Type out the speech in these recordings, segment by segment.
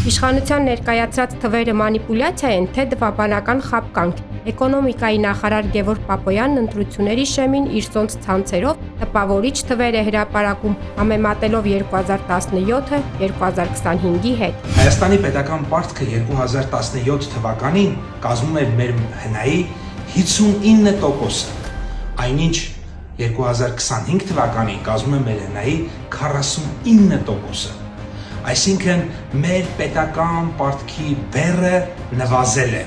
Իշխանության ներկայացրած թվերը մանիպուլյացիա են, թե դվաբանական խաբկանք։ Էկոնոմիկայի նախարար Գևորգ Պապոյանն ընտրությունների շեմին իր սոնց ցանցերով տպավորիչ թվեր է հրապարակում, համեմատելով 2017-ը 2025-ի հետ։ Հայաստանի պետական պարտքը 2017 թվականին կազմում էր մեր հնայի 59%, այնինչ 2025 թվականին կազմում է մեր հնայի 49%։ Այսինքն մեր պետական պարտքի բեռը նվազել է։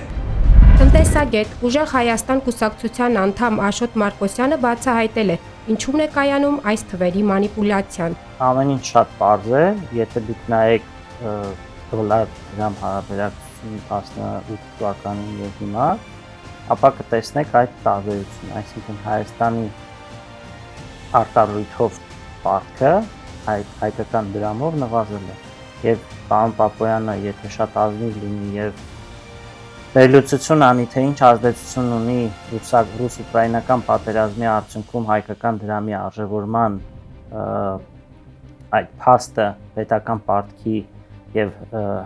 Տնտեսագետ Ուժեղ Հայաստան կուսակցության անդամ Աշոտ Մարկոսյանը բացահայտել է, ինչու՞ն է կայանում այս թվերի մանիպուլյացիան։ Ամեն ինչ շատ պարզ է, եթե դուք նայեք դոլար-դրամ հարաբերակցությունը 18 թվականին եւ հիմա, ապա կտեսնեք այդ տարբերությունը, այսինքն Հայաստանի արտարույթով պարտքը հայկական դրամով նվազել է։ Եվ պարոն Պապոյանը, եթե շատ ազնիվ լինի եւ վերլուծություն անի, թե ինչ ազդեցություն ունի ռուս-ուկրաինական պատերազմի արդյունքում հայկական դրամի արժևորման այդ փաստը պետական պարտքի եւ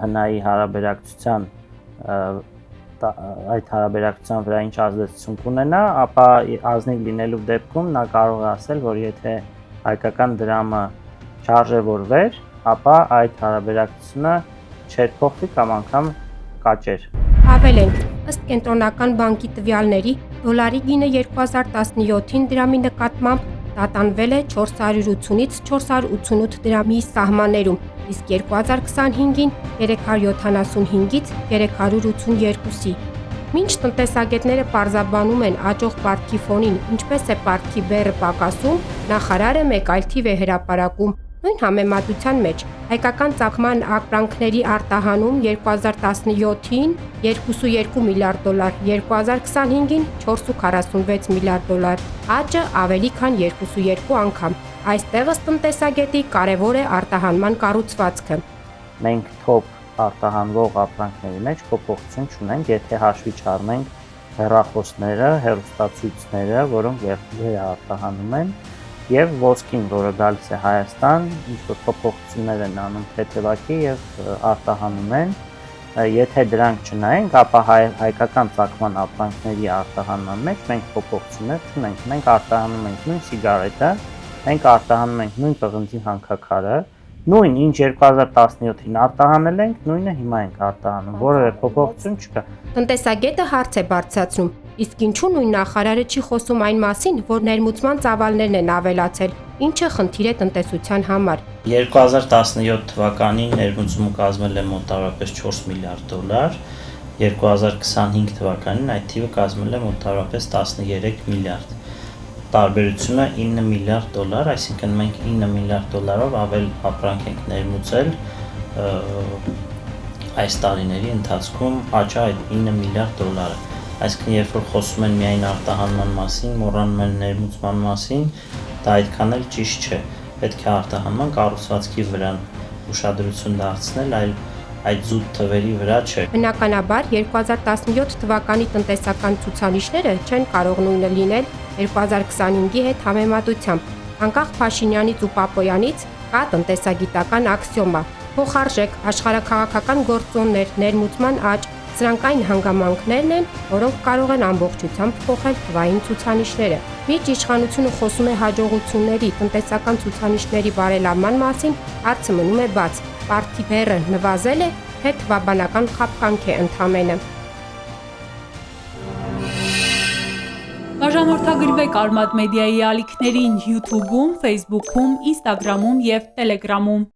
հնայի հարաբերակցության այդ հարաբերակցության վրա ինչ ազդեցություն կունենա, ապա ազնիվ լինելու դեպքում նա կարող է ասել, որ եթե հայկական դրամը չարժևորվեր, ապա այդ հարաբերակցությունը չէր փոխվի կամ անգամ կաճեր։ Ավելենք, ըստ Կենտրոնական բանկի տվյալների, դոլարի գինը 2017-ին դրամի նկատմամբ տատանվել է 480-ից 488 դրամի սահմաններում, իսկ 2025-ին 375-ից 382-ի։ Մինչ տնտեսագետները պարզաբանում են աճող պարտքի ֆոնին, ինչպես է պարտքի բեռը պակասում, նախարարը մեկ այլ թիվ է հրապարակում։ Նույն համեմատության մեջ հայկական ծագման ապրանքների արտահանում 2017-ին 2.2 միլիարդ դոլար, 2025-ին 4.46 միլիարդ դոլար, աճը ավելի քան 2.2 անգամ։ Այստեղ ըստ տնտեսագետի կարևոր է արտահանման կառուցվածքը։ Մենք թոփ արտահանվող ապրանքների մեջ փոփոխություն չունենք, եթե հաշվի չառնենք հեռախոսները, հեռուստացույցները, որոնք արտահանում են, եւ ոսկին, որը գալիս է Հայաստան, ինչ-որ փոփոխություններ են անում թեթևակի եւ արտահանում են։ Եթե դրանք չնայենք, ապա հայկական ծագման ապրանքների արտահանման մեջ մենք փոփոխություններ չունենք։ Մենք արտահանում ենք նույն սիգարետը, մենք արտահանում ենք նույն պղնձի հանքաքարը, նույն ինչ 2017-ին արտահանել ենք, նույնը հիմա ենք արտահանում, որևէ փոփոխություն չկա։ Տնտեսագետը հարց է բարձրացնում. իսկ ինչու նույն նախարարը չի խոսում այն մասին, որ ներմուծման ծավալներն են ավելացել, ինչը խնդիր է տնտեսության համար։ 2017 թվականին ներմուծումը կազմել է մոտավորապես 4 միլիարդ դոլար, 2025 թվականին այդ թիվը կազմել է մոտավորապես 13 միլիարդ։ Տարբերությունը 9 միլիարդ դոլար, այսինքն մենք 9 միլիարդ դոլարով ավել ապրանք ենք ներմուծել այս տարիների ընթացքում, աճը այդ 9 միլիարդ դոլարը։ Այսինքն երբ որ խոսում են միայն արտահանման մասին, մոռանում են ներմուծման մասին, դա այդքան էլ ճիշտ չէ։ Պետք է արտահանման կառուցվածքի վրա ուշադրություն դարձնել, այլ այդ զուտ թվերի վրա չէ։ Բնականաբար 2017 թվականի տնտեսական ցուցանիշները չեն կարող նույնը լինել 2025-ի հետ համեմատությամբ։ Անկախ Փաշինյանից ու Պապոյանից կա տնտեսագիտական աքսիոմա. փոխարժեք, աշխարհաքաղաքական գործոններ, ներմուծման աճ, սրանք այն հանգամանքներն են, որոնք կարող են ամբողջությամբ փոխել թվային ցուցանիշները։ Մինչ իշխանությունը խոսում է հաջողությունների, տնտեսական ցուցանիշների բարելավման մասին, հարցը մնում է բաց. պարտքի բեռը նվազել է, թե թվաբանական խաբկանք է ընդամենը։ Բաժանորդագրվեք Արմադ մեդիայի ալիքներին YouTube-ում, Facebook-ում, Instagram-ում և Telegram-ում։